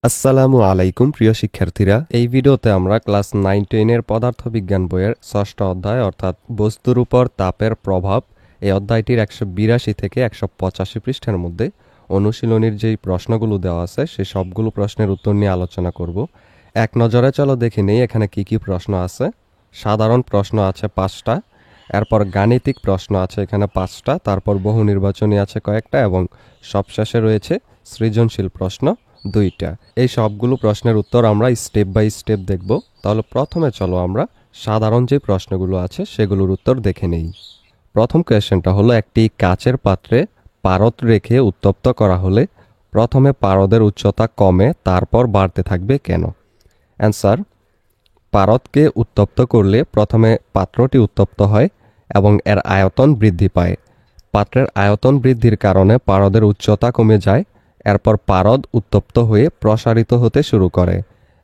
আসসালামু আলাইকুম প্রিয় শিক্ষার্থীরা, এই ভিডিওতে আমরা ক্লাস 9-10 এর পদার্থবিজ্ঞান বইয়ের 6ষ্ঠ অধ্যায় অর্থাৎ বস্তুর উপর তাপের প্রভাব এই অধ্যায়টির 182 থেকে 185 পৃষ্ঠার মধ্যে অনুশীলনীর যেই প্রশ্নগুলো দেওয়া আছে সেই সবগুলো প্রশ্নের উত্তর নিয়ে আলোচনা করব। এক নজরে চলো দেখে নেই এখানে কি কি প্রশ্ন আছে। সাধারণ প্রশ্ন আছে 5টা, এরপর গাণিতিক প্রশ্ন আছে এখানে 5টা, তারপর বহু নির্বাচনী আছে কয়েকটা এবং সবশেষে রয়েছে সৃজনশীল প্রশ্ন 2টা। এই সবগুলো প্রশ্নের উত্তর আমরা স্টেপ বাই স্টেপ দেখব। তাহলে প্রথমে চলো আমরা সাধারণ যে প্রশ্নগুলো আছে সেগুলোর উত্তর দেখে নেই। প্রথম কোয়েশ্চেনটা হলো, একটি কাচের পাত্রে পারদ রেখে উত্তপ্ত করা হলে প্রথমে পারদের উচ্চতা কমে তারপর বাড়তে থাকবে কেন? অ্যান্সার: পারদকে উত্তপ্ত করলে প্রথমে পাত্রটি উত্তপ্ত হয় এবং এর আয়তন বৃদ্ধি পায়। পাত্রের আয়তন বৃদ্ধির কারণে পারদের উচ্চতা কমে যায়। এরপর পারদ উত্তপ্ত হয়ে প্রসারিত হতে শুরু করে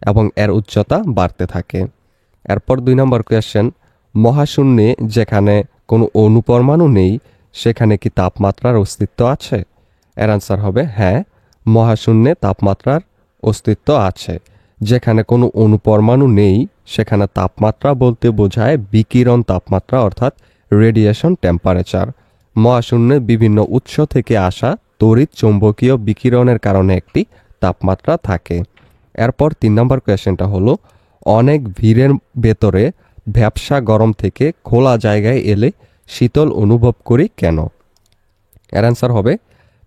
এবং এর উচ্চতা বাড়তে থাকে। এরপর 2 নম্বর কোয়েশ্চেন, মহাশূন্যে যেখানে কোনো অণুপরমাণু নেই সেখানে কি তাপমাত্রার অস্তিত্ব আছে? এর আনসার হবে হ্যাঁ, মহাশূন্যে তাপমাত্রার অস্তিত্ব আছে। যেখানে কোনো অণুপরমাণু নেই সেখানে তাপমাত্রা বলতে বোঝায় বিকিরণ তাপমাত্রা অর্থাৎ রেডিয়েশন টেম্পারেচার। মহাশূন্যে বিভিন্ন উৎস থেকে আসা তড়িৎ চৌম্বকীয় বিকিরণের কারণে একটি তাপমাত্রা থাকে। এরপর 3 নম্বর কোয়েশ্চেনটা হলো, অনেক ভিড়ের ভেতরে ভ্যাপসা গরম থেকে খোলা জায়গায় এলে শীতল অনুভব করি কেন? এর অ্যান্সার হবে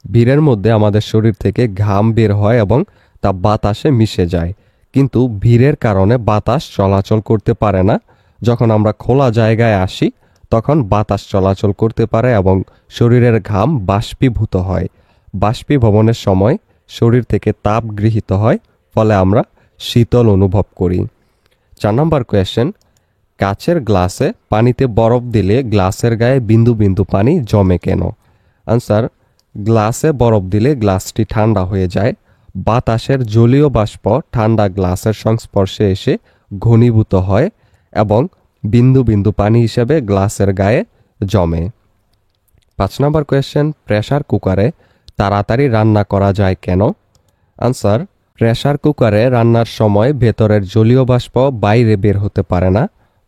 ভিড়ের মধ্যে আমাদের শরীর থেকে ঘাম বের হয় এবং তা বাতাসে মিশে যায়, কিন্তু ভিড়ের কারণে বাতাস চলাচল করতে পারে না। যখন আমরা খোলা জায়গায় আসি তখন বাতাস চলাচল করতে পারে এবং শরীরের ঘাম বাষ্পীভূত হয়। বাষ্পীভবনের সময় শরীর থেকে তাপ গৃহীত হয়, ফলে আমরা শীতল অনুভব করি। 4 নম্বর কোয়েশ্চেন, কাচের গ্লাসে পানিতে বরফ দিলে গ্লাসের গায়ে বিন্দু বিন্দু পানি জমে কেন? আনসার: গ্লাসে বরফ দিলে গ্লাসটি ঠান্ডা হয়ে যায়। বাতাসের জলীয় বাষ্প ঠান্ডা গ্লাসের সংস্পর্শে এসে ঘনীভূত হয় এবং বিন্দু বিন্দু পানি হিসেবে গ্লাসের গায়ে জমে। 5 নম্বর কোয়েশ্চেন, প্রেসার কুকারে তাড়াতাড়ি রান্না করা যায় কেন? আনসার: প্রেসার কুকারে রান্নার সময় ভেতরের জলীয় বাষ্প বাইরে বের হতে পারে না,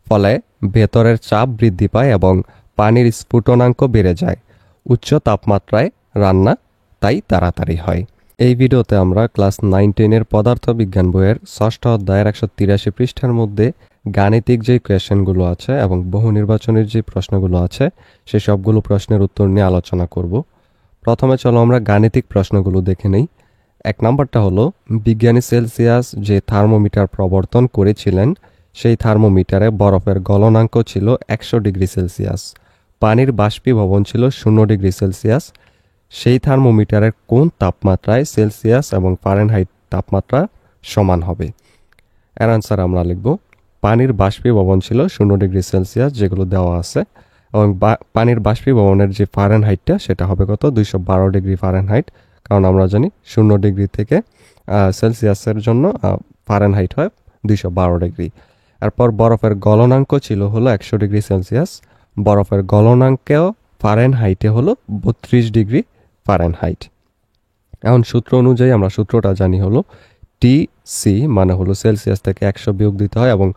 ফলে ভেতরের চাপ বৃদ্ধি পায় এবং পানির স্ফুটনাঙ্ক বেড়ে যায়। উচ্চ তাপমাত্রায় রান্না তাই তাড়াতাড়ি হয়। এই ভিডিওতে আমরা ক্লাস 9-10 এর পদার্থবিজ্ঞান বইয়ের 6ষ্ঠ অধ্যায়ের 183 পৃষ্ঠার মধ্যে গাণিতিক যে কোয়েশ্চেনগুলো আছে এবং বহু নির্বাচনের যে প্রশ্নগুলো আছে সেই সবগুলো প্রশ্নের উত্তর নিয়ে আলোচনা করব। প্রথমে চলো আমরা গাণিতিক প্রশ্নগুলো দেখে নেই। 1 নম্বরটা হলো, বিজ্ঞানী সেলসিয়াস যে থার্মোমিটার প্রবর্তন করেছিলেন সেই থার্মোমিটারে বরফের গলনাঙ্ক ছিল 100 ডিগ্রি সেলসিয়াস, পানির বাষ্পীভবন ছিল 0 ডিগ্রি সেলসিয়াস। সেই থার্মোমিটারের কোন তাপমাত্রায় সেলসিয়াস এবং ফারেনহাইট তাপমাত্রা সমান হবে? এর আনসার আমরা লিখব পানির বাষ্পীভবন ছিল 0 ডিগ্রি সেলসিয়াস, যেগুলো দেওয়া আছে, এবং পানির বাষ্পীভবনের যে ফারেনহাইটটা সেটা হবে কত? 212 ডিগ্রি ফারেনহাইট, কারণ আমরা জানি 0 ডিগ্রি থেকে সেলসিয়াসের জন্য ফারেনহাইট হয় 212 ডিগ্রি। এরপর বরফের গলনাঙ্ক ছিল হলো 100 ডিগ্রি সেলসিয়াস, বরফের গলনাঙ্কেও ফারেনহাইটে হলো 32 ডিগ্রি ফারেনহাইট। এখন সূত্র অনুযায়ী আমরা সূত্রটা জানি হলো টিসি মানে হলো সেলসিয়াস থেকে 100 বিয়োগ দিতে হয়, এবং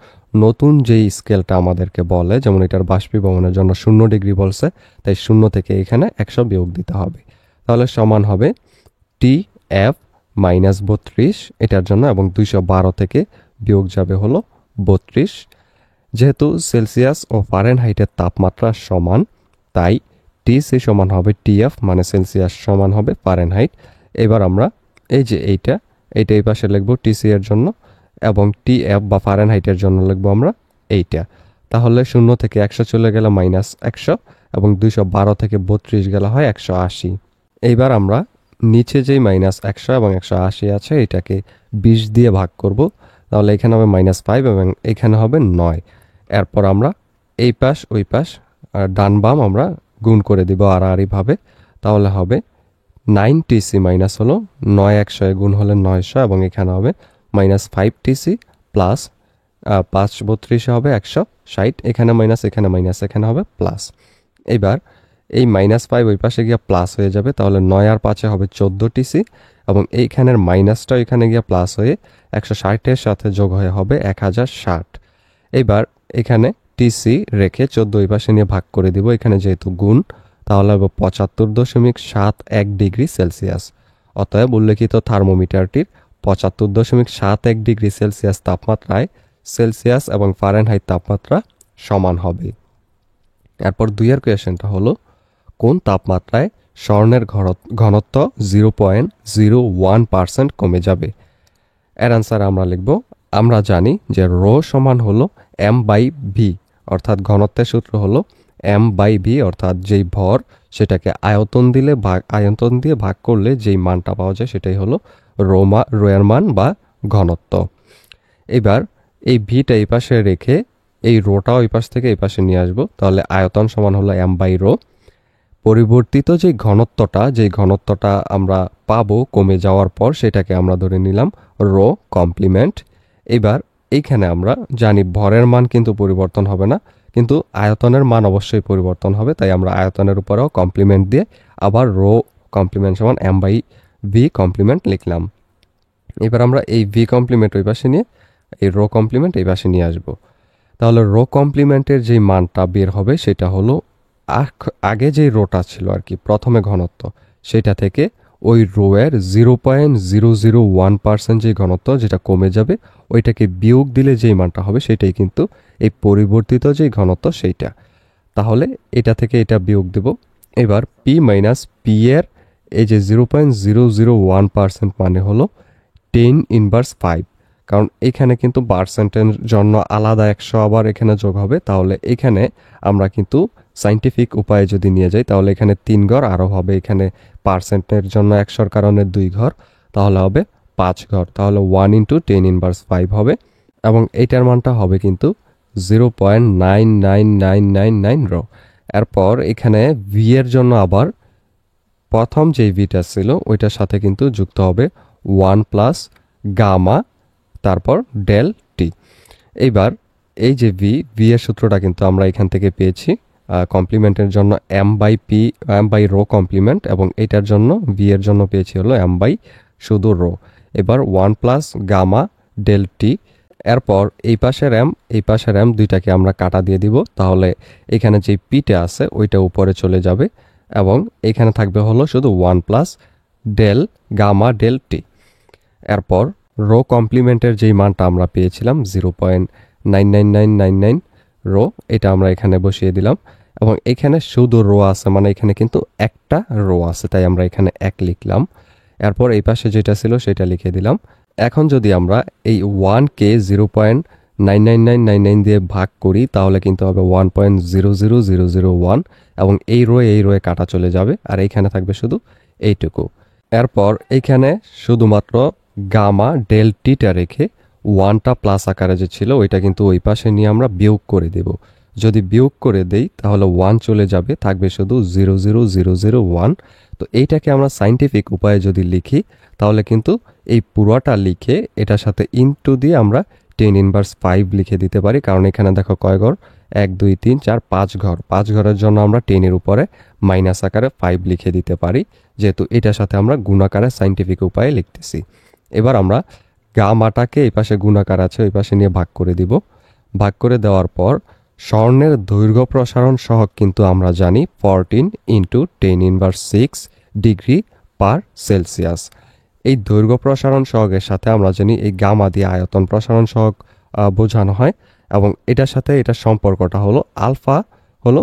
নতুন যেই স্কেলটা আমাদেরকে বলে, যেমন এটার বাষ্পীভবনের জন্য 0 ডিগ্রি বলছে, তাই 0 থেকে এখানে 100 বিয়োগ দিতে হবে। তাহলে সমান হবে টিএফ মাইনাস 32 এটার জন্য, এবং 212 থেকে বিয়োগ যাবে হলো 32। যেহেতু সেলসিয়াস ও ফারেনহাইটের তাপমাত্রা সমান, তাই টিসি সমান হবে টিএফ মানে সেলসিয়াস সমান হবে ফারেনহাইট। এবার আমরা এই যে এইটা এই পাশে লিখব টিসি এর জন্য, এবং টিএফ বা ফারেনহাইটের জন্য লিখব আমরা এইটা। তাহলে 0 থেকে 100 চলে গেলে মাইনাস 100, এবং 212 থেকে 32 গেলে হয় 180। এইবার আমরা নিচে যেই মাইনাস 100 এবং 180 আছে এটাকে 20 দিয়ে ভাগ করব, তাহলে এখানে হবে -5 এবং এখানে হবে 9। এরপর আমরা এই পাশ ওই পাশ ডান বাম আমরা গুণ করে দিব আড়াআড়িভাবে, তাহলে হবে 9 মাইনাস হলো 9 100 গুণ হলে 900, এবং এখানে হবে -5 টিসি প্লাস 5 32 হবে 160, এখানে মাইনাস এখানে মাইনাস এখানে হবে প্লাস। এবার এই -5 ওই পাশে গিয়ে প্লাস হয়ে যাবে, তাহলে 9 আর 5 হবে 14 টিসি, এবং এইখানের মাইনাসটা এখানে গিয়ে প্লাস হয়ে 160-এর সাথে যোগ হয়ে হবে 1060। এবার এখানে টিসি রেখে 14 এই পাশে নিয়ে ভাগ করে দিব, এখানে যেহেতু গুণ তাহলে হবে 75.71 ডিগ্রি সেলসিয়াস। অতএব উল্লেখিত থার্মোমিটারটির 75.71 ডিগ্রি সেলসিয়াস তাপমাত্রায় সেলসিয়াস এবং ফারেনহাইট তাপমাত্রা সমান হবে। এরপর 2 কোয়েশ্চেনটা হলো কোন তাপমাত্রায় স্বর্ণের ঘনত্ব 0.01% কমে যাবে। এর অ্যান্সার আমরা লিখব, আমরা জানি যে রো সমান হলো m/v, অর্থাৎ ঘনত্বের সূত্র হলো m/v, অর্থাৎ যেই ভর সেটাকে আয়তন দিয়ে ভাগ করলে যেই মানটা পাওয়া যায় সেটাই হলো রো এর মান বা ঘনত্ব। এবার এই ভিটা এই পাশে রেখে এই রোটাও এই পাশ থেকে এই পাশে নিয়ে আসবো, তাহলে আয়তন সমান হলো m/রো। পরিবর্তিত যে ঘনত্বটা আমরা পাবো কমে যাওয়ার পর সেটাকে আমরা ধরে নিলাম রো কমপ্লিমেন্ট। এবার এইখানে আমরা জানি ভরের মান কিন্তু পরিবর্তন হবে না, কিন্তু আয়তনের মান অবশ্যই পরিবর্তন হবে, তাই আমরা আয়তনের উপরেও কমপ্লিমেন্ট দিয়ে আবার রো কমপ্লিমেন্ট সমান m/v কমপ্লিমেন্ট লিখলাম। এবার আমরা এই ভি কমপ্লিমেন্ট ওই পাশে নিয়ে এই রো কমপ্লিমেন্ট এই পাশে নিয়ে আসবো, তাহলে রো কমপ্লিমেন্টের যেই মানটা বের হবে সেটা হলো আগে যেই রোটা ছিল আর কি প্রথমে ঘনত্ব, সেটা থেকে ওই রো এর 0.001% যে ঘনত্ব যেটা কমে যাবে ওইটাকে বিয়োগ দিলে যেই মানটা হবে সেটাই কিন্তু এই পরিবর্তিত যেই ঘনত্ব সেইটা। তাহলে এটা থেকে এটা বিয়োগ দেব। এবার পি মাইনাস পি এর এই যে 0.001% মানে হলো 10⁻⁵, কারণ এখানে কিন্তু পার্সেন্টের জন্য আলাদা 100 আবার এখানে যোগ হবে, তাহলে এখানে আমরা কিন্তু সাইন্টিফিক উপায়ে যদি নিয়ে যাই তাহলে এখানে 3 ঘর আরও হবে, এখানে পার্সেন্টের জন্য 100-র কারণে 2 ঘর, তাহলে হবে 5 ঘর, তাহলে 1 × 10⁻⁵ হবে এবং এইটার মানটা হবে কিন্তু 0.99999 রো। এরপর এখানে ভি এর জন্য আবার প্রথম যেই ভিটা ছিল ওইটার সাথে কিন্তু যুক্ত হবে 1 প্লাস গামা তারপর ডেল টি। এইবার এই যে ভি এর সূত্রটা কিন্তু আমরা এখান থেকে পেয়েছি কমপ্লিমেন্টের জন্য m/রো কমপ্লিমেন্ট, এবং এটার জন্য ভি এর জন্য পেয়েছি হলো m/শুধু রো। এবার 1 প্লাস গামা ডেল টি। এরপর এই পাশের m দুইটাকে আমরা কাটা দিয়ে দিব, তাহলে এখানে যে পিটা আছে ওইটা উপরে চলে যাবে এবং এখানে থাকবে হলো শুধু 1 plus del gamma del T. এরপর রো কমপ্লিমেন্টের যেই মানটা আমরা পেয়েছিলাম 0.99999 রো, এটা আমরা এখানে বসিয়ে দিলাম এবং এখানে শুধু রো আছে, মানে এখানে কিন্তু একটা রো আছে, তাই আমরা এখানে 1 লিখলাম। এরপর এই পাশে যেটা ছিল সেটা লিখে দিলাম। এখন যদি আমরা এই 1কে 0.99999 দিয়ে ভাগ করি তাহলে কিন্তু হবে 1.00001 এবং এই রোয়ে কাটা চলে যাবে আর এইখানে থাকবে শুধু এইটুকু। এরপর এইখানে শুধুমাত্র গামা ডেল টিটা রেখে 1টা প্লাস আকারে যে ছিল ওইটা কিন্তু ওই পাশে নিয়ে আমরা বিয়োগ করে দেব। যদি বিয়োগ করে দেই তাহলে 1 চলে যাবে, থাকবে শুধু 0.00001। তো এইটাকে আমরা সাইন্টিফিক উপায়ে যদি লিখি তাহলে কিন্তু এই পুরোটা লিখে এটার সাথে ইনটু দিয়ে আমরা 10⁻⁵ লিখে দিতে পারি, কারণ এখানে দেখো কয় ঘর, 1 2 3 4 5 ঘর, 5 ঘরের জন্য আমরা 10-এর উপরে মাইনাস আকারে 5 লিখে দিতে পারি, যেহেতু এটার সাথে আমরা গুণাকারে সাইন্টিফিক উপায়ে লিখতেছি। এবার আমরা গামাটাকে এই পাশে গুণাকার আছে ওই পাশে নিয়ে ভাগ করে দিব। ভাগ করে দেওয়ার পর স্বর্ণের দৈর্ঘ্য প্রসারণ সহগ কিন্তু আমরা জানি 14 × 10⁻⁶ ডিগ্রি পার সেলসিয়াস। এই দৈর্ঘ্য প্রসারণ সহগের সাথে আমরা জানি এই গামা দিয়ে আয়তন প্রসারণ সহগ বোঝানো হয় এবং এটার সাথে এটার সম্পর্কটা হলো আলফা হলো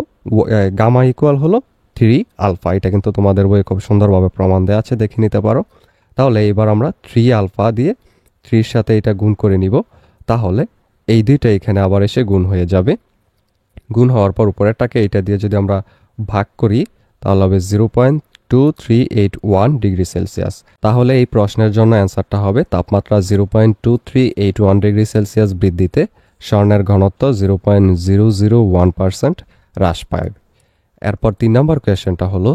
গামা ইকুয়াল হলো 3 আলফা। এটা কিন্তু তোমাদের বইয়ে খুব সুন্দরভাবে প্রমাণ দেওয়া আছে, দেখে নিতে পারো। তাহলে এবার আমরা 3 আলফা দিয়ে 3-র সাথে এটা গুণ করে নিব, তাহলে এই দুইটা এখানে আবার এসে গুণ হয়ে যাবে। গুণ হওয়ার পর উপরেরটাকে এটা দিয়ে যদি আমরা ভাগ করি তাহলে হবে 0.2381 ডিগ্রি সেলসিয়াস। তাহলে এই প্রশ্নের জন্য অ্যান্সারটা হবে তাপমাত্রা 0.2381 ডিগ্রি সেলসিয়াস বৃদ্ধিতে স্বর্ণের ঘনত্ব 0.001% হ্রাস পায়। এরপর 3 নম্বর কোয়েশ্চেনটা হলো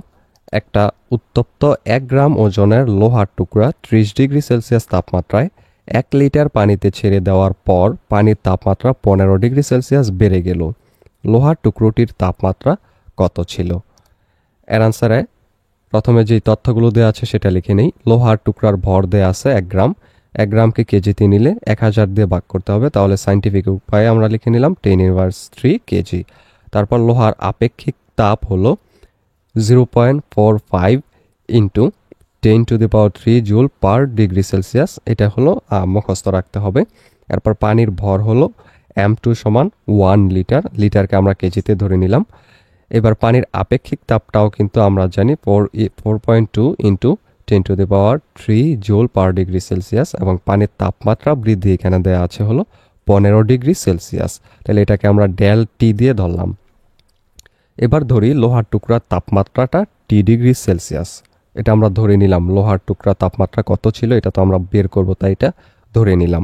একটা উত্তপ্ত 1 গ্রাম ওজনের লোহার টুকরা 30 ডিগ্রি সেলসিয়াস তাপমাত্রায় 1 লিটার পানিতে ছেড়ে দেওয়ার পর পানির তাপমাত্রা 15 ডিগ্রি সেলসিয়াস বেড়ে গেল, লোহার টুকরোটির তাপমাত্রা কত ছিল? এর আনসারে প্রথমে যেই তথ্যগুলো দেওয়া আছে সেটা লিখে নেই। লোহার টুকরার ভর দেয়া আছে 1 গ্রাম। 1 গ্রামকে কেজিতে নিলে 1000 দিয়ে ভাগ করতে হবে, তাহলে সায়েন্টিফিক উপায়ে আমরা লিখে নিলাম 10⁻³ কেজি। তারপর লোহার আপেক্ষিক তাপ হলো 0.45 into 10⁻³ joule per degree Celsius. এটা হলো মুখস্থ রাখতে হবে। এরপর পানির ভর হলো m2 সমান 1 লিটার, লিটারকে আমরা কেজিতে ধরে নিলাম। এবার পানির আপেক্ষিক তাপটাও কিন্তু আমরা জানি 4.2 into 10⁻³ joule per degree Celsius, এবং পানির তাপমাত্রা বৃদ্ধি এখানে দেওয়া আছে হলো 15 ডিগ্রি সেলসিয়াস। তাহলে এটাকে আমরা ডেল টি দিয়ে ধরলাম। এবার ধরি লোহার টুকরার তাপমাত্রাটা টি ডিগ্রি সেলসিয়াস। এটা আমরা ধরে নিলাম। লোহার টুকরা তাপমাত্রা কত ছিল এটা তো আমরা বের করব, তাই এটা ধরে নিলাম।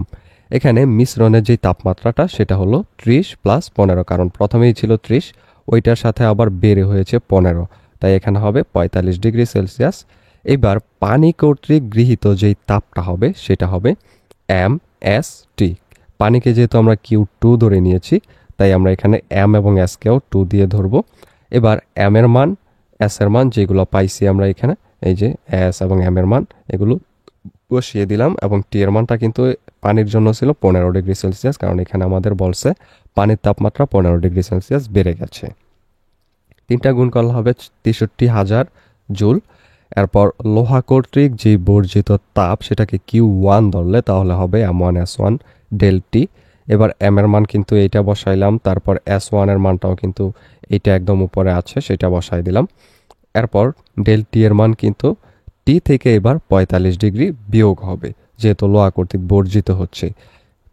এখানে মিশ্রণের যে তাপমাত্রাটা সেটা হলো 30 + 15, কারণ প্রথমেই ছিল 30, ওইটার সাথে আবার বেড়ে হয়েছে 15, তাই এখানে হবে 45 ডিগ্রি সেলসিয়াস। এবার পানি কর্তৃক গৃহীত যেই তাপটা হবে সেটা হবে mst। পানিকে যেহেতু আমরা Q2 ধরে নিয়েছি, তাই আমরা এখানে m এবং s কেও 2 দিয়ে ধরবো। এবার m এর মান, s এর মান যেগুলো পাইছি আমরা এখানে, এই যে s এবং m এর মান এগুলো বসিয়ে দিলাম, এবং টি এর মানটা কিন্তু পানির জন্য ছিল 15 ডিগ্রি সেলসিয়াস, কারণ এখানে আমাদের বলছে পানির তাপমাত্রা 15 ডিগ্রি সেলসিয়াস বেড়ে গেছে। 3টা গুণ করলে হবে 63,000 জুল। এরপর লোহা কর্তৃক যে বর্জিত তাপ সেটাকে Q1 ধরলে তাহলে হবে m1s1 ডেল টি। এবার m এর মান কিন্তু এইটা বসাইলাম, তারপর s1 এর মানটাও কিন্তু এইটা একদম উপরে আছে, সেটা বসাই দিলাম। এরপর ডেল টি এর মান কিন্তু টি থেকে এবার 45 ডিগ্রি বিয়োগ হবে, যেহেতু লোহা কর্তৃক বর্জিত হচ্ছে।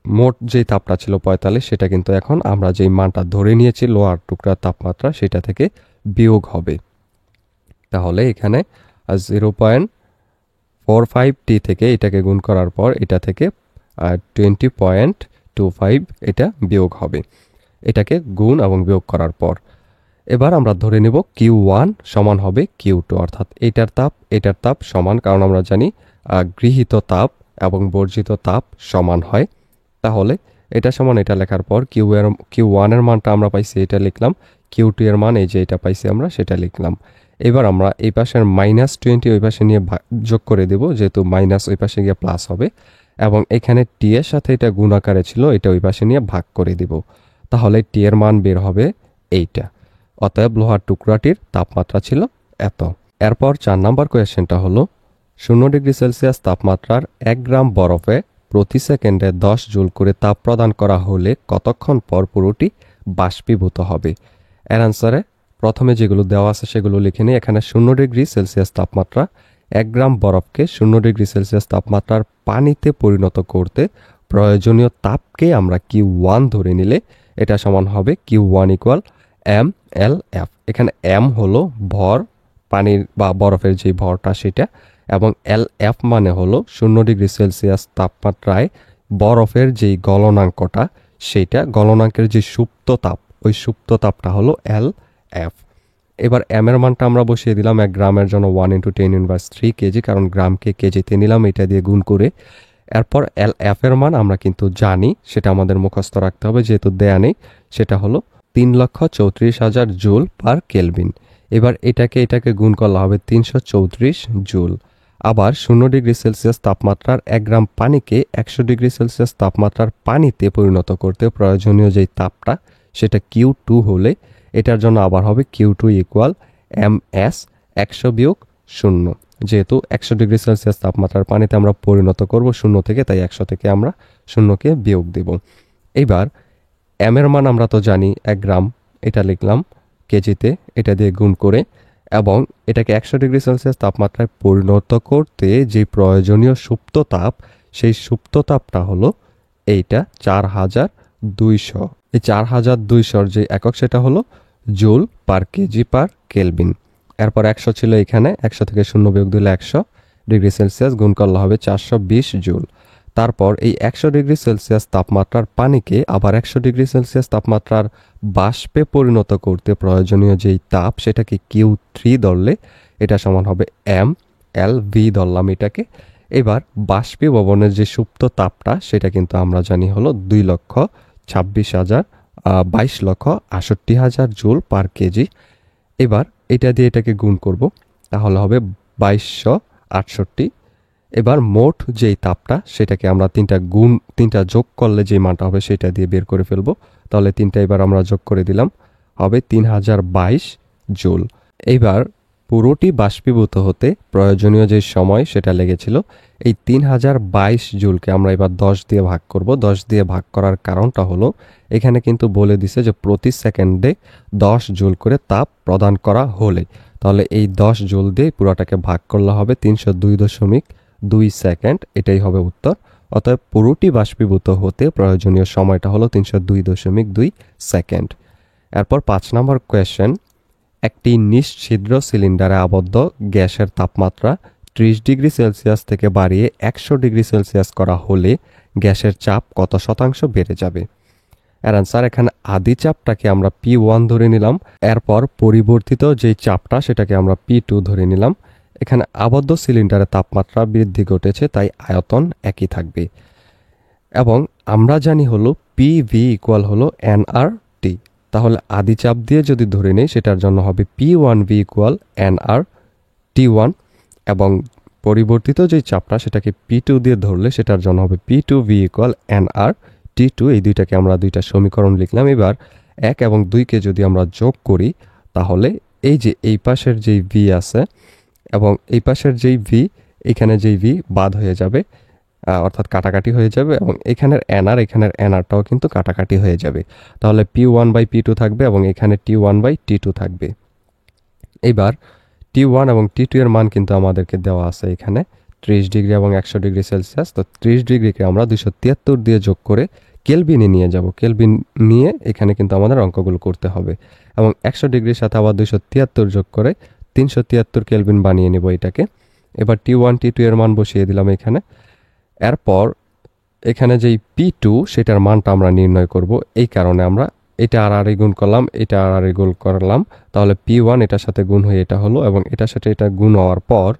মোট যেই তাপটা ছিল 45, সেটা কিন্তু এখন আমরা যেই মানটা ধরে নিয়েছি লোহার টুকরার তাপমাত্রা সেটা থেকে বিয়োগ হবে। তাহলে এখানে 0.45 টি থেকে এটাকে গুণ করার পর এটা থেকে 20.25 এটা বিয়োগ হবে, এটাকে গুণ এবং বিয়োগ করার পর। এবার আমরা ধরে নেব Q1 সমান হবে Q2, অর্থাৎ এটার তাপ সমান, কারণ আমরা জানি গৃহীত তাপ এবং বর্জিত তাপ সমান হয়। তাহলে এটা সমান এটা লেখার পর Q1 এর মানটা আমরা পাইছি, এটা লিখলাম। Q2 এর মান এই যে এটা পাইছি আমরা, সেটা লিখলাম। এবার আমরা এই পাশের -20 ওই পাশে নিয়ে যোগ করে দেব, যেহেতু মাইনাস ওই পাশে গিয়ে প্লাস হবে, এবং এখানে টি এর সাথে এটা গুণ আকারে ছিল, এটা ওই পাশে নিয়ে ভাগ করে দিব। তাহলে টি এর মান বের হবে এইটা। অতএব লোহার টুকরাটির তাপমাত্রা ছিল এত। এরপর 4 নম্বর কোয়েশ্চেনটা হলো 0 ডিগ্রি সেলসিয়াস তাপমাত্রার 1 গ্রাম বরফে প্রতি সেকেন্ডে 10 জুল করে তাপ প্রদান করা হলে কতক্ষণ পর পুরোটি বাষ্পীভূত হবে? এর আনসারে প্রথমে যেগুলো দেওয়া আছে সেগুলো লিখে নিই। এখানে 0 ডিগ্রি সেলসিয়াস তাপমাত্রা, 1 গ্রাম বরফকে 0 ডিগ্রি সেলসিয়াস তাপমাত্রার পানিতে পরিণত করতে প্রয়োজনীয় তাপকে আমরা Q1 ধরে নিলে এটা সমান হবে Q1 = mLF। এখানে m হলো ভর, পানির বা বরফের যে ভরটা সেটা, এবং LF মানে হলো 0 ডিগ্রি সেলসিয়াস তাপমাত্রায় বরফের যেই গলনাঙ্কটা সেটা, গলনাঙ্কের যে সুপ্ত তাপ, ওই সুপ্ত তাপটা হলো LF। এবার m এর মানটা আমরা বসিয়ে দিলাম 1 গ্রামের জন্য 1 × 10⁻³ কেজি, কারণ গ্রামকে কেজিতে নিলাম এটা দিয়ে গুণ করে। এরপর LF এর মান আমরা কিন্তু জানি, সেটা আমাদের মুখস্থ রাখতে হবে যেহেতু দেয়া নেই, সেটা হলো 3,34,000 জুল পার কেলভিন। এবার এটাকে গুণ করলে হবে 334 জুল। আবার 0 ডিগ্রি সেলসিয়াস তাপমাত্রার 1 গ্রাম পানিকে 100 ডিগ্রি সেলসিয়াস তাপমাত্রার পানিতে পরিণত করতে প্রয়োজনীয় যেই তাপটা সেটা Q2 হলে এটার জন্য আবার হবে Q2 = ms 100 - 0। যেহেতু 100 ডিগ্রি সেলসিয়াস তাপমাত্রার পানিতে আমরা পরিণত করব 0 থেকে, তাই 100 থেকে আমরা 0কে বিয়োগ দেব। এবার m এর মান আমরা তো জানি 1 গ্রাম, এটা লিখলাম কেজিতে, এটা দিয়ে গুণ করে, এবং এটাকে 100 ডিগ্রি সেলসিয়াস তাপমাত্রায় পরিণত করতে যে প্রয়োজনীয় সুপ্ত তাপ, সেই সুপ্ত তাপটা হলো এইটা 4200। এই 4200 যে একক সেটা হলো joule per KG per kelvin. এরপর 100 ছিল এখানে, 100 থেকে 0 বিয়োগ দিলে 100 ডিগ্রি সেলসিয়াস, গুণ করলে হবে 420 জুল। তারপর এই 100 ডিগ্রি সেলসিয়াস তাপমাত্রার পানিকে আবার 100 ডিগ্রি সেলসিয়াস তাপমাত্রার বাষ্পে পরিণত করতে প্রয়োজনীয় যেই তাপ সেটাকে Q3 ধরলে এটা সমান হবে mLV ধরলাম এটাকে। এবার বাষ্পীভবনের যে সুপ্ত তাপটা সেটা কিন্তু আমরা জানি হলো 22,68,000 জুল পার কেজি। এবার এটা দিয়ে এটাকে গুণ করব, তাহলে হবে 2268। এবার মোট যেই তাপটা সেটাকে আমরা তিনটা যোগ করলে যে মানটা হবে সেটা দিয়ে বের করে ফেলবো। তাহলে তিনটা এবার আমরা যোগ করে দিলাম, হবে 3022 জুল। এইবার পুরোটি বাষ্পীভূত হতে প্রয়োজনীয় যে সময় সেটা লেগেছিল, এই 3022 জুলকে আমরা এবার 10 দিয়ে ভাগ করব। 10 দিয়ে ভাগ করার কারণটা হলো এখানে কিন্তু বলে দিছে যে প্রতি সেকেন্ডে 10 জুল করে তাপ প্রদান করা হলে, তাহলে এই 10 জুল দিয়ে পুরোটাকে ভাগ করলে হবে 302.2 সেকেন্ড, এটাই হবে উত্তর। অতএব পুরোটি বাষ্পীভূত হতে প্রয়োজনীয় সময়টা হলো 302.2 সেকেন্ড। এরপর 5 নম্বর কোয়েশ্চেন, একটি নিশ্ছিদ্র সিলিন্ডারে আবদ্ধ গ্যাসের তাপমাত্রা 30 ডিগ্রি সেলসিয়াস থেকে বাড়িয়ে 100 ডিগ্রি সেলসিয়াস করা হলে গ্যাসের চাপ কত শতাংশ বেড়ে যাবে? এর আনসার, এখানে আদি চাপটাকে আমরা P1 ধরে নিলাম, এরপর পরিবর্তিত যেই চাপটা সেটাকে আমরা P2 ধরে নিলাম। এখানে আবদ্ধ সিলিন্ডারে তাপমাত্রা বৃদ্ধি ঘটেছে, তাই আয়তন একই থাকবে। এবং আমরা জানি হলো PV ইকুয়াল হলো nRT, তাহলে আদি চাপ দিয়ে যদি ধরে নেই সেটার জন্য হবে P1V ইকুয়াল nRT1, এবং পরিবর্তিত যে চাপটা সেটাকে P2 দিয়ে ধরলে সেটার জন্য হবে P2V ইকুয়াল nRT2। এই দুইটাকে আমরা দুইটা সমীকরণ লিখলাম। এবার 1 এবং 2কে যদি আমরা যোগ করি তাহলে এই যে এই পাশের যেই V আছে এবং এই পাশের যেই V, এখানে যেই V বাদ হয়ে যাবে, অর্থাৎ কাটাকাটি হয়ে যাবে, এবং এখানের এনআরটাও কিন্তু কাটাকাটি হয়ে যাবে। তাহলে P1/P2 থাকবে এবং এখানে T1/T2 থাকবে। এবার T1 এবং T2 এর মান কিন্তু আমাদেরকে দেওয়া আছে এখানে 30 ডিগ্রি এবং 100 ডিগ্রি সেলসিয়াস। তো 30 ডিগ্রিকে আমরা 273 দিয়ে যোগ করে কেলভিনে নিয়ে যাব। কেলভিন নিয়ে এখানে কিন্তু আমাদের অঙ্কগুলো করতে হবে, এবং 100 ডিগ্রির সাথে আবার 273 যোগ করে 373 কেলভিন বানিয়ে নেব এটাকে। এবার T1 T2 এর মান বসিয়ে দিলাম এখানে। এরপর এখানে যেই P2 সেটার মানটা আমরা নির্ণয় করব, এই কারণে আমরা এটা আর গুণ করলাম, এটা আর গুণ করলাম, তাহলে P1 এটার সাথে গুণ হয়ে এটা হলো, এবং এটার সাথে এটা গুণ হওয়ার পর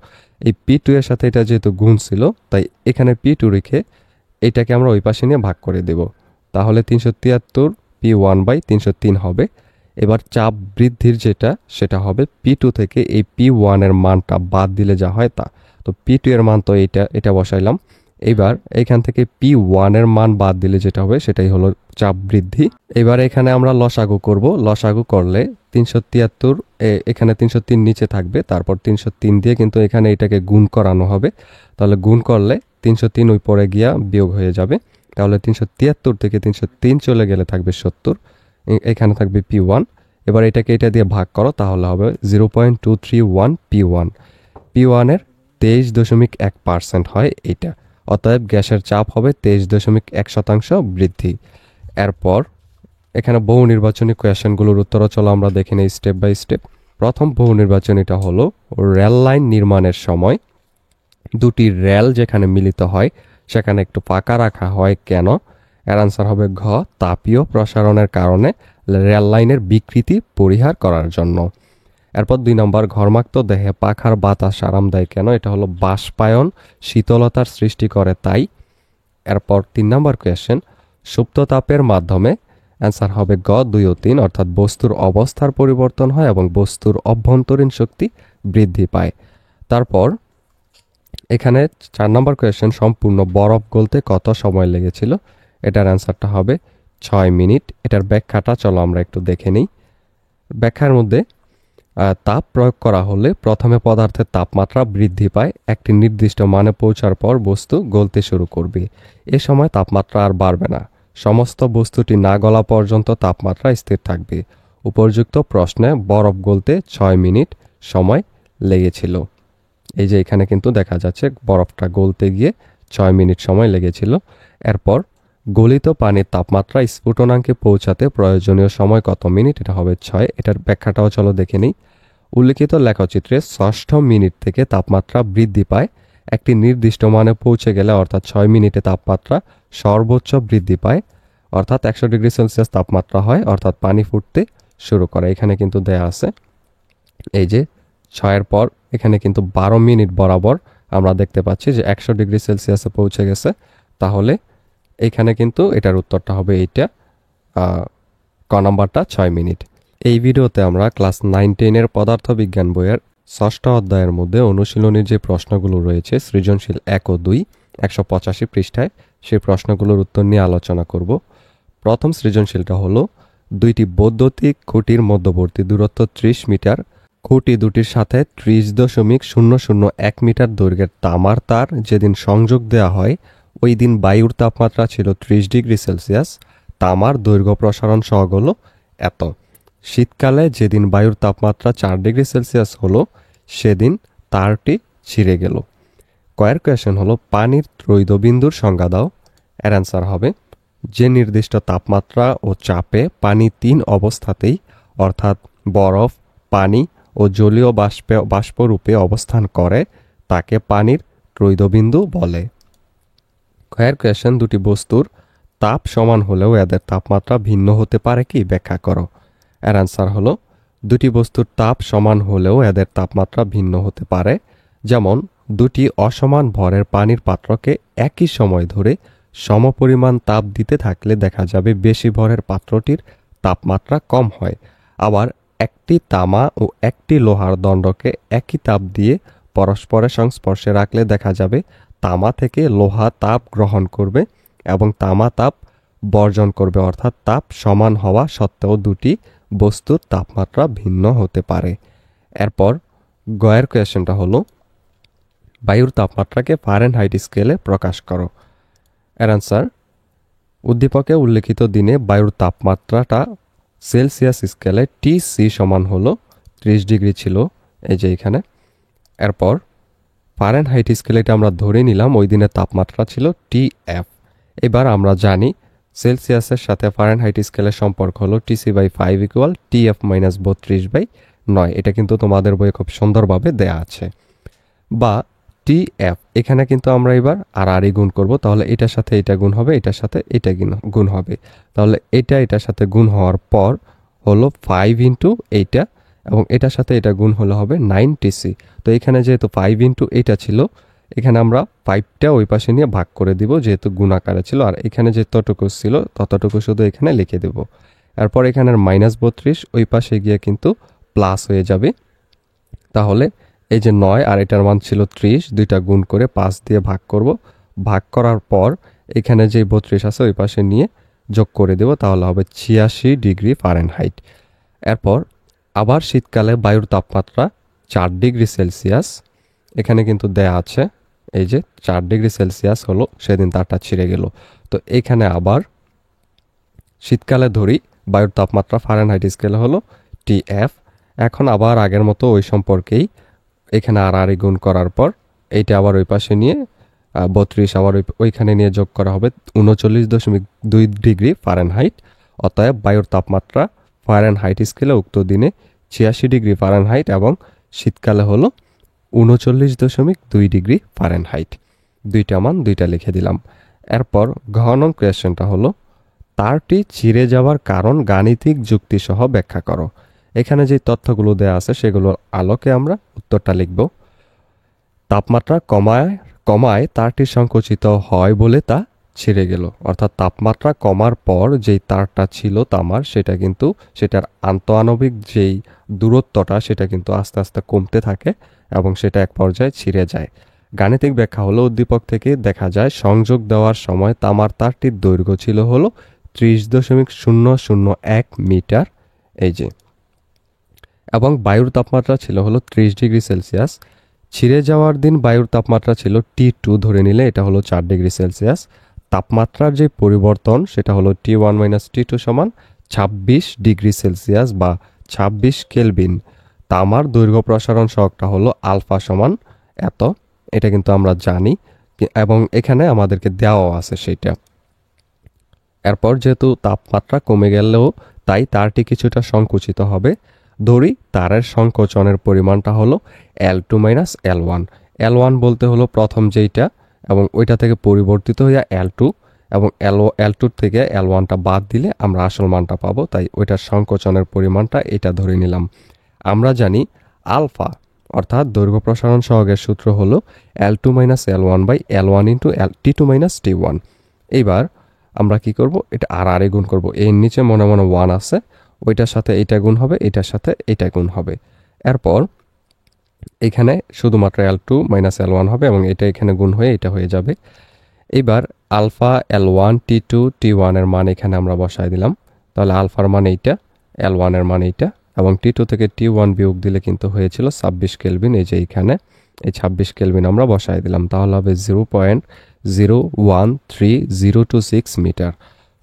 এই P2 এর সাথে এটা যেহেতু গুণ ছিল তাই এখানে P2 রেখে এটাকে আমরা ওই পাশে নিয়ে ভাগ করে দেব। তাহলে 373 P1/303 হবে। এবার চাপ বৃদ্ধির যেটা সেটা হবে P2 থেকে এই P1 এর মানটা বাদ দিলে যা হয় তা। তো P2 এর মান তো এটা বসাইলাম। এবার এখান থেকে P1 এর মান বাদ দিলে যেটা হবে সেটাই হলো চাপ বৃদ্ধি। এবার এখানে আমরা লসাগু করব। লসাগু করলে 373, এখানে 303 নিচে থাকবে, তারপর 303 দিয়ে কিন্তু এখানে এটাকে গুণ করানো হবে। তাহলে গুণ করলে 303 ওই পরে গিয়া বিয়োগ হয়ে যাবে। তাহলে 373 থেকে 303 চলে গেলে থাকবে 70, এখানে থাকবে P1। এবার এটাকে এটা দিয়ে ভাগ করো, তাহলে হবে 0.231 P1। P1 এর 23.1% হয় এটা। অতএব গ্যাসের চাপ হবে 23.1% বৃদ্ধি। এরপর এখানে বহু নির্বাচনী কোয়েশ্চেনগুলোর উত্তরও চলো আমরা দেখে নেই স্টেপ বাই স্টেপ। প্রথম বহু নির্বাচনীটা হলো রেল লাইন নির্মাণের সময় দুটি রেল যেখানে মিলিত হয় সেখানে একটু ফাঁকা রাখা হয় কেন? এর আনসার হবে ঘ, তাপীয় প্রসারণের কারণে রেল লাইনের বিকৃতি পরিহার করার জন্য। এরপর 2 নম্বর, ঘর্মাক্ত দেহে পাখার বাতাস আরাম দেয় কেন? এটা হলো বাষ্পায়ন শীতলতার সৃষ্টি করে তাই। এরপর 3 নম্বর কোয়েশ্চেন, সুপ্ত তাপের মাধ্যমে, অ্যান্সার হবে গ, 2 ও 3, অর্থাৎ বস্তুর অবস্থার পরিবর্তন হয় এবং বস্তুর অভ্যন্তরীণ শক্তি বৃদ্ধি পায়। তারপর এখানে 4 নম্বর কোয়েশ্চেন, সম্পূর্ণ বরফ গলতে কত সময় লেগেছিল? এটার অ্যান্সারটা হবে 6 মিনিট। এটার ব্যাখ্যাটা চলো আমরা একটু দেখে নিই। ব্যাখ্যার মধ্যে তাপ প্রয়োগ করা হলে প্রথমে পদার্থের তাপমাত্রা বৃদ্ধি পায়, একটি নির্দিষ্ট মানে পৌঁছার পর বস্তু গলতে শুরু করবে। এ সময় তাপমাত্রা আর বাড়বে না, সমস্ত বস্তুটি না গলা পর্যন্ত তাপমাত্রা স্থির থাকবে। উপর্যুক্ত প্রশ্নে বরফ গলতে 6 মিনিট সময় লেগেছিল। এই যে এখানে কিন্তু দেখা যাচ্ছে বরফটা গলতে গিয়ে 6 মিনিট সময় লেগেছিল। এরপর গলিত পানির তাপমাত্রা স্ফুটনাঙ্কে পৌঁছাতে প্রয়োজনীয় সময় কত মিনিট? এটা হবে 6। এটার ব্যাখ্যাটাও চলো দেখে নিই। উল্লিখিত লেখচিত্রে 6ষ্ঠ মিনিট থেকে তাপমাত্রা বৃদ্ধি পায়, একটি নির্দিষ্ট মানে পৌঁছে গেলে অর্থাৎ 6 মিনিটে তাপমাত্রা সর্বোচ্চ বৃদ্ধি পায়, অর্থাৎ 100 ডিগ্রি সেলসিয়াস তাপমাত্রা হয়, অর্থাৎ পানি ফুটতে শুরু করে। এখানে কিন্তু দেয়া আছে এই যে 6 পর এখানে কিন্তু 12 মিনিট বরাবর আমরা দেখতে পাচ্ছি যে 100 ডিগ্রি সেলসিয়াসে পৌঁছে গেছে। তাহলে এখানে কিন্তু এটার উত্তরটা হবে এইটা, ক নাম্বারটা 6 মিনিট। এই ভিডিওতে আমরা ক্লাস 9-10 এর পদার্থবিজ্ঞান বইয়ের ষষ্ঠ অধ্যায়ের মধ্যে অনুশীলনীর যে প্রশ্নগুলো রয়েছে সৃজনশীল 1 ও 2 185 পৃষ্ঠায় সেই প্রশ্নগুলোর উত্তর নিয়ে আলোচনা করব। প্রথম সৃজনশীলটা হলো দুইটি বৈদ্যুতিক খুঁটির মধ্যবর্তী দূরত্ব 30 মিটার। খুঁটি দুটির সাথে 30.001 মিটার দৈর্ঘ্যের তামার তার যেদিন সংযোগ দেওয়া হয় ওই দিন বায়ুর তাপমাত্রা ছিল 30 ডিগ্রি সেলসিয়াস। তামার দৈর্ঘ্য প্রসারণ সহগ হলো এত। শীতকালে যেদিন বায়ুর তাপমাত্রা 4 ডিগ্রি সেলসিয়াস হলো সেদিন তারটি ছিঁড়ে গেল। কয়ের কোয়েশ্চেন হলো পানির ত্রৈধবিন্দুর সংজ্ঞা দাও। এর অ্যান্সার হবে যে নির্দিষ্ট তাপমাত্রা ও চাপে পানি 3 অবস্থাতেই অর্থাৎ বরফ, পানি ও জলীয় বাষ্পরূপে অবস্থান করে তাকে পানির ত্রৈধবিন্দু বলে। কয়ের কোয়েশ্চেন দুটি বস্তুর তাপ সমান হলেও এদের তাপমাত্রা ভিন্ন হতে পারে কি ব্যাখ্যা করো। এর অ্যান্সার হলো দুটি বস্তুর তাপ সমান হলেও এদের তাপমাত্রা ভিন্ন হতে পারে। যেমন দুটি অসমান ভরের পানির পাত্রকে একই সময় ধরে সমপরিমাণ তাপ দিতে থাকলে দেখা যাবে বেশি ভরের পাত্রটির তাপমাত্রা কম হয়। আবার একটি তামা ও একটি লোহার দণ্ডকে একই তাপ দিয়ে পরস্পরের সংস্পর্শে রাখলে দেখা যাবে তামা থেকে লোহা তাপ গ্রহণ করবে এবং তামা তাপ বর্জন করবে, অর্থাৎ তাপ সমান হওয়া সত্ত্বেও দুটি বস্তুর তাপমাত্রা ভিন্ন হতে পারে। এরপর গয়ের কোয়েশ্চেনটা হলো বায়ুর তাপমাত্রাকে ফারেনহাইট স্কেলে প্রকাশ করো। এর অ্যান্সার উদ্দীপকে উল্লেখিত দিনে বায়ুর তাপমাত্রাটা সেলসিয়াস স্কেলে টিসি সমান হলো 30 ডিগ্রি ছিল, এই যে এখানে। এরপর ফারেনহাইট স্কেলে এটা আমরা ধরে নিলাম ওই দিনের তাপমাত্রা ছিল টিএফ। এবার আমরা জানি সেলসিয়াসের সাথে ফারেনহাইট স্কেলের সম্পর্ক হলো TC/5 = TF - 32/9। এটা কিন্তু তোমাদের বইয়ে খুব সুন্দরভাবে দেয়া আছে। বা TF এখানে কিন্তু আমরা এবার আর গুণ করব, তাহলে এটার সাথে এটা গুণ হবে, এটার সাথে এটা গুণ হবে, তাহলে এটার সাথে গুণ হওয়ার পর হলো 5 ইন্টু এইটা এবং এটার সাথে এটা গুণ হলে হবে 9TC। তো এখানে যেহেতু 5 ইন্টু এইটা ছিল এখানে আমরা 5টা ওই পাশে নিয়ে ভাগ করে দিব যেহেতু গুণ আকারে ছিল, আর এখানে যতটুকু ছিল ততটুকু শুধু এখানে লিখে দেব। এরপর এখানের -32 ওই পাশে গিয়ে কিন্তু প্লাস হয়ে যাবে। তাহলে এই যে 9 আর এটার মান ছিল 30, দুইটা গুণ করে 5 দিয়ে ভাগ করব। ভাগ করার পর এখানে যে 32 আছে ওই পাশে নিয়ে যোগ করে দেব, তাহলে হবে 86 ডিগ্রি ফারেনহাইট। এরপর আবার শীতকালে বায়ুর তাপমাত্রা 4 ডিগ্রি সেলসিয়াস, এখানে কিন্তু দেয়া আছে এই যে 4 ডিগ্রি সেলসিয়াস হলো সেদিন তারটা ছিঁড়ে গেল। তো এখানে আবার শীতকালে ধরি বায়ুর তাপমাত্রা ফারেনহাইট স্কেলে হলো TF। এখন আবার আগের মতো ওই সম্পর্কেই এখানে আর গুণ করার পর এইটা আবার ওই পাশে নিয়ে 32 আবার ওইখানে নিয়ে যোগ করা হবে 39.2 ডিগ্রি ফারেনহাইট। অতএব বায়ুর তাপমাত্রা ফারেনহাইট স্কেলে উক্ত দিনে 86 ডিগ্রি ফারেনহাইট এবং শীতকালে হলো 39.2 ডিগ্রি ফারেনহাইট। দুইটা মান দুইটা লিখে দিলাম। এরপর ঘন কোয়েশ্চেনটা হলো তারটি ছিঁড়ে যাওয়ার কারণ গাণিতিক যুক্তি সহ ব্যাখ্যা করো। এখানে যে তথ্যগুলো দেয়া আছে সেগুলোর আলোকে আমরা উত্তরটা লিখব। তাপমাত্রা কমায় তারটি সংকুচিত হয় বলে তা ছিঁড়ে গেল, অর্থাৎ তাপমাত্রা কমার পর যেই তারটা ছিল তামার সেটা কিন্তু সেটার আন্তঃআণবিক যেই দূরত্বটা সেটা কিন্তু আস্তে আস্তে কমতে থাকে এবং সেটা এক পর্যায়ে ছিঁড়ে যায়। গাণিতিক ব্যাখ্যা হলো উদ্দীপক থেকে দেখা যায় সংযোগ দেওয়ার সময় তামার তারটির দৈর্ঘ্য ছিল হলো 30.001 মিটার, এই যে, এবং বায়ুর তাপমাত্রা ছিল হলো 30 ডিগ্রি সেলসিয়াস। ছিঁড়ে যাওয়ার দিন বায়ুর তাপমাত্রা ছিল T2 ধরে নিলে এটা হলো 4 ডিগ্রি সেলসিয়াস। তাপমাত্রার যে পরিবর্তন সেটা হলো T1 - T2 সমান 26 ডিগ্রি সেলসিয়াস বা 26 কেলভিন। তামার দৈর্ঘ্য প্রসারণ সহগটা হলো আলফা সমান এত, এটা কিন্তু আমরা জানি এবং এখানে আমাদেরকে দেওয়াও আছে সেটা। এরপর যেহেতু তাপমাত্রা কমে গেলেও তাই তারটি কিছুটা সংকুচিত হবে। ধরি তারের সংকোচনের পরিমাণটা হলো L2 - L1। L1 বলতে হলো প্রথম যেইটা এবং ওইটা থেকে পরিবর্তিত হইয়া L2 এবং L2 থেকে L1টা বাদ দিলে আমরা আসল মানটা পাবো, তাই ওইটার সংকোচনের পরিমাণটা এটা ধরে নিলাম। আমরা জানি আলফা অর্থাৎ দৈর্ঘ্য প্রসারণ সহগের সূত্র হলো L2 - L1/L1 × T2 - T1। এইবার আমরা কি করব, এটা আর গুণ করব। এর নিচে মনে মনে 1 আছে, ওইটার সাথে এইটা গুণ হবে, এটার সাথে এইটা গুণ হবে। এরপর এখানে শুধুমাত্র L2 মাইনাস L1 হবে এবং এটা এখানে গুণ হয়ে এটা হয়ে যাবে। এবার আলফা L1 T2 T1 এর মান এখানে আমরা বসায় দিলাম। তাহলে আলফার মান এইটা, L1 এর মান এইটা এবং T2 থেকে T1 বিয়োগ দিলে কিন্তু হয়েছিল 26 কেলভিন। এই যে এইখানে এই 26 কেলভিন আমরা বসায় দিলাম। তাহলে হবে 0.013026 মিটার।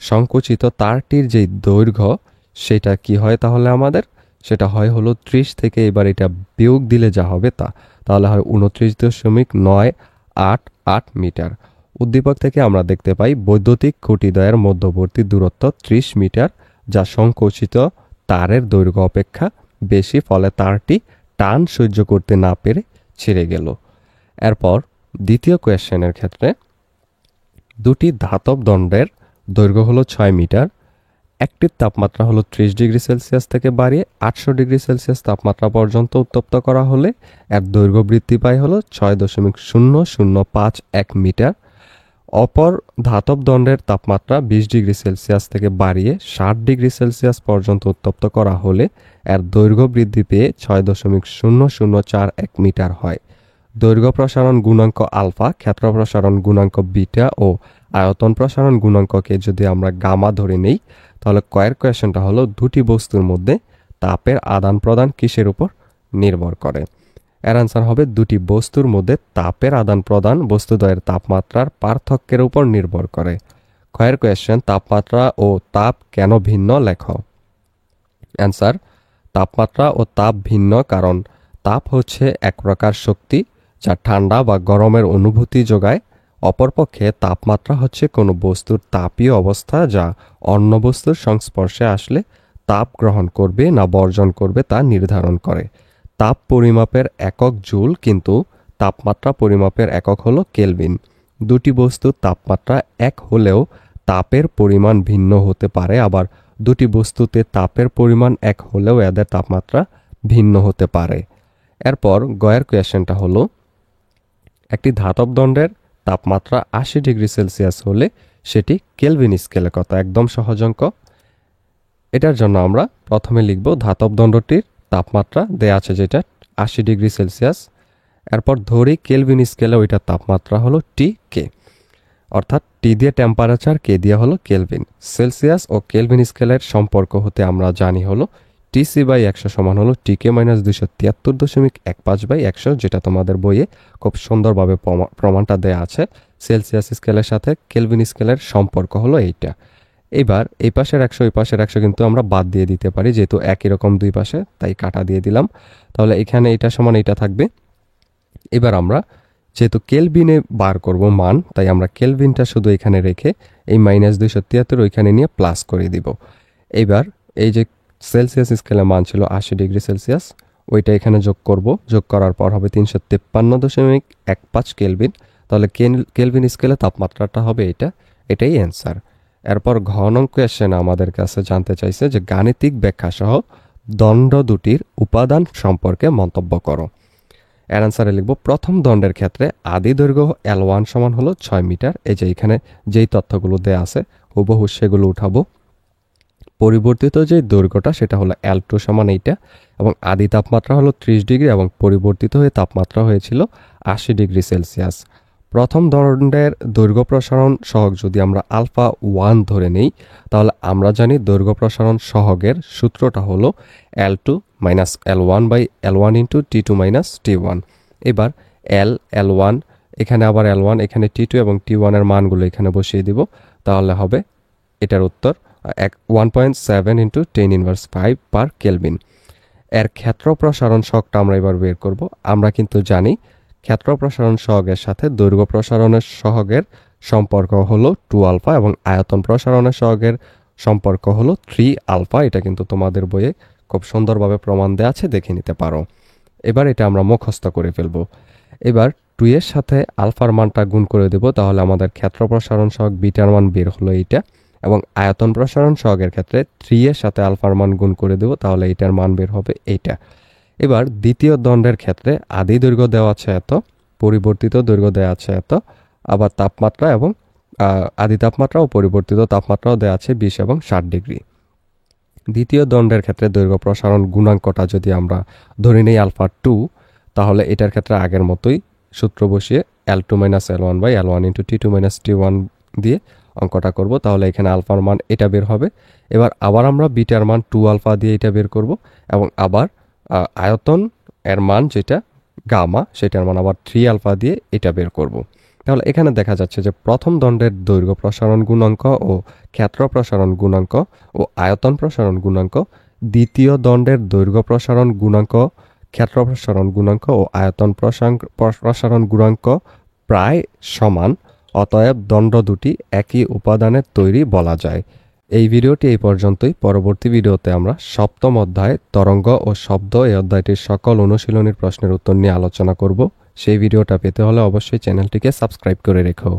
সংকুচিত তারটির যে দৈর্ঘ্য সেটা কি হয় তাহলে আমাদের? সেটা হয় হলো 30 থেকে এবার এটা বিয়োগ দিলে যা হবে তাহলে হয় 29.988 মিটার। উদ্দীপক থেকে আমরা দেখতে পাই বৈদ্যুতিক খুঁটিদ্বয়ের মধ্যবর্তী দূরত্ব 30 মিটার, যা সংকুচিত তারের দৈর্ঘ্য অপেক্ষা বেশি, ফলে তারটি টান সহ্য করতে না পেরে ছিঁড়ে গেল। এরপর দ্বিতীয় কোয়েশ্চেনের ক্ষেত্রে দুটি ধাতব দণ্ডের দৈর্ঘ্য হলো 6 মিটার। একটির তাপমাত্রা হলো 30 ডিগ্রি সেলসিয়াস থেকে বাড়িয়ে 800 ডিগ্রি সেলসিয়াস তাপমাত্রা পর্যন্ত উত্তপ্ত করা হলে এর দৈর্ঘ্য বৃদ্ধি পায় হলো 6.0051 মিটার। অপর ধাতব দণ্ডের তাপমাত্রা 20 ডিগ্রি সেলসিয়াস থেকে বাড়িয়ে 60 ডিগ্রি সেলসিয়াস পর্যন্ত উত্তপ্ত করা হলে এর দৈর্ঘ্য বৃদ্ধি পেয়ে 6.0041 মিটার হয়। দৈর্ঘ্য প্রসারণ গুণাঙ্ক আলফা, ক্ষেত্র প্রসারণ গুণাঙ্ক বিটা ও আয়তন প্রসারণ গুণাঙ্ককে যদি আমরা গামা ধরে নেই, তাহলে কয়ের কোয়েশ্চেনটা হলো দুটি বস্তুর মধ্যে তাপের আদান প্রদান কিসের উপর নির্ভর করে? এর আনসার হবে দুটি বস্তুর মধ্যে তাপের আদান প্রদান বস্তুদ্বয়ের তাপমাত্রার পার্থক্যের উপর নির্ভর করে। কয়ের কোয়েশ্চেন তাপমাত্রা ও তাপ কেন ভিন্ন লেখো। অ্যান্সার, তাপমাত্রা ও তাপ ভিন্ন কারণ তাপ হচ্ছে এক প্রকার শক্তি যা ঠান্ডা বা গরমের অনুভূতি যোগায়। অপরপক্ষে তাপমাত্রা হচ্ছে কোনো বস্তুর তাপীয় অবস্থা যা অন্য বস্তুর সংস্পর্শে আসলে তাপ গ্রহণ করবে না বর্জন করবে তা নির্ধারণ করে। তাপ পরিমাপের একক জুল, কিন্তু তাপমাত্রা পরিমাপের একক হলো কেলভিন। দুটি বস্তুর তাপমাত্রা এক হলেও তাপের পরিমাণ ভিন্ন হতে পারে, আবার দুটি বস্তুতে তাপের পরিমাণ এক হলেও এদের তাপমাত্রা ভিন্ন হতে পারে। এরপর গয়ের কোয়েশ্চেনটা হলো একটি ধাতব দণ্ডের তাপমাত্রা 80 ডিগ্রি সেলসিয়াস হলে সেটি কেলভিন স্কেলে কত? একদম সহজ অঙ্ক। এটার জন্য আমরা প্রথমে লিখব ধাতব দণ্ডটির তাপমাত্রা দেয়া আছে যেটা 80 ডিগ্রি সেলসিয়াস। এরপর ধরি কেলভিন স্কেলে ওইটার তাপমাত্রা হলো কে, অর্থাৎ টি দিয়ে টেম্পারেচার, কে দিয়ে হলো কেলভিন। সেলসিয়াস ও কেলভিন স্কেলের সম্পর্ক হতে আমরা জানি হলো TC/100 সমান হলো TK - 273.15/100, যেটা তোমাদের বইয়ে খুব সুন্দরভাবে প্রমাণটা দেয়া আছে। সেলসিয়াস স্কেলের সাথে কেলভিন স্কেলের সম্পর্ক হলো এইটা। এবার এই পাশের 100 এই পাশের 100 কিন্তু আমরা বাদ দিয়ে দিতে পারি, যেহেতু একই রকম দুই পাশে, তাই কাটা দিয়ে দিলাম। তাহলে এখানে এটা সমান এটা থাকবে। এবার আমরা যেহেতু কেলভিনে বার করব মান, তাই আমরা কেলভিনটা শুধু এখানে রেখে এই -273 ওইখানে নিয়ে প্লাস করে দিব। এবার এই যে সেলসিয়াস স্কেলের মান ছিল 80 ডিগ্রি সেলসিয়াস, ওইটা এখানে যোগ করব। যোগ করার পর হবে 353.15 কেলভিন। তাহলে কেলভিন স্কেলে তাপমাত্রাটা হবে এটাই অ্যান্সার। এরপর ঘ নং কোয়েশ্চেন আমাদের কাছে জানতে চাইছে যে গাণিতিক ব্যাখ্যা সহ দণ্ড দুটির উপাদান সম্পর্কে মন্তব্য করো। এর আনসারে লিখব প্রথম দণ্ডের ক্ষেত্রে আদি দৈর্ঘ্য L1 সমান হলো 6 মিটার। এই যে এখানে যেই তথ্যগুলো দেয়া আছে হুবহু সেগুলো উঠাবো। পরিবর্তিত যে দৈর্ঘ্যটা সেটা হলো L2 সমান এইটা, এবং আদি তাপমাত্রা হলো 30 ডিগ্রি এবং পরিবর্তিত হয়ে তাপমাত্রা হয়েছিল 80 ডিগ্রি সেলসিয়াস। প্রথম দণ্ডের দৈর্ঘ্য প্রসারণ সহগ যদি আমরা আলফা 1 ধরে নেই, তাহলে আমরা জানি দৈর্ঘ্য প্রসারণ সহগের সূত্রটা হলো L2 - L1/L1 × T2 - T1। এবার L1 এখানে, আবার L1 এখানে, T2 এবং T1 এর মানগুলো এখানে বসিয়ে দিব। তাহলে হবে এটার উত্তর 1.7 × 10⁻5 পার কেলভিন। এর ক্ষেত্র প্রসারণ সহগটা আমরা এবার বের করব। আমরা কিন্তু জানি ক্ষেত্র প্রসারণ সহগের সাথে দৈর্ঘ্য প্রসারণের সহগের সম্পর্ক হলো 2 আলফা এবং আয়তন প্রসারণের সহগের সম্পর্ক হলো 3 আলফা। এটা কিন্তু তোমাদের বইয়ে খুব সুন্দরভাবে প্রমাণ দেওয়া আছে, দেখে নিতে পারো। এবার এটা আমরা মুখস্থ করে ফেলব। এবার 2 এর সাথে আলফার মানটা গুণ করে দেব, তাহলে আমাদের ক্ষেত্র প্রসারণ সহগ বিটার মান বের হলো এইটা, এবং আয়তন প্রসারণ সহগের ক্ষেত্রে 3 এর সাথে আলফার মান গুণ করে দেব, তাহলে এটার মান বের হবে এইটা। এবার দ্বিতীয় দণ্ডের ক্ষেত্রে আদি দৈর্ঘ্য দেওয়া আছে এত, পরিবর্তিত দৈর্ঘ্য দেওয়া আছে এত, আবার তাপমাত্রা এবং আদি তাপমাত্রা ও পরিবর্তিত তাপমাত্রাও দেওয়া আছে 20 এবং 60 ডিগ্রি। দ্বিতীয় দণ্ডের ক্ষেত্রে দৈর্ঘ্য প্রসারণ গুণাঙ্কটা যদি আমরা ধরে নেই আলফা 2, তাহলে এটার ক্ষেত্রে আগের মতোই সূত্র বসিয়ে L2 minus L1 by L1 into T2 minus T1 দিয়ে অঙ্কটা করব। তাহলে এখানে আলফার মান এটা বের হবে। এবার আবার আমরা বিটার মান 2 আলফা দিয়ে এটা বের করব এবং আবার আয়তন এর মান যেটা গামা সেটার মান আবার 3 আলফা দিয়ে এটা বের করব। তাহলে এখানে দেখা যাচ্ছে যে প্রথম দণ্ডের দৈর্ঘ্য প্রসারণ গুণাঙ্ক ও ক্ষেত্র প্রসারণ গুণাঙ্ক ও আয়তন প্রসারণ গুণাঙ্ক দ্বিতীয় দণ্ডের দৈর্ঘ্য প্রসারণ গুণাঙ্ক, ক্ষেত্র প্রসারণ গুণাঙ্ক ও আয়তন প্রসারণ গুণাঙ্ক প্রায় সমান। অতএব দণ্ড দুটি একই উপাদানের তৈরি বলা যায়। এই ভিডিওটি এই পর্যন্তই। পরবর্তী ভিডিওতে আমরা সপ্তম অধ্যায় তরঙ্গ ও শব্দ এই অধ্যায়টির সকল অনুশীলনীর প্রশ্নের উত্তর নিয়ে আলোচনা করব। সেই ভিডিওটা পেতে হলে অবশ্যই চ্যানেলটিকে সাবস্ক্রাইব করে রেখো।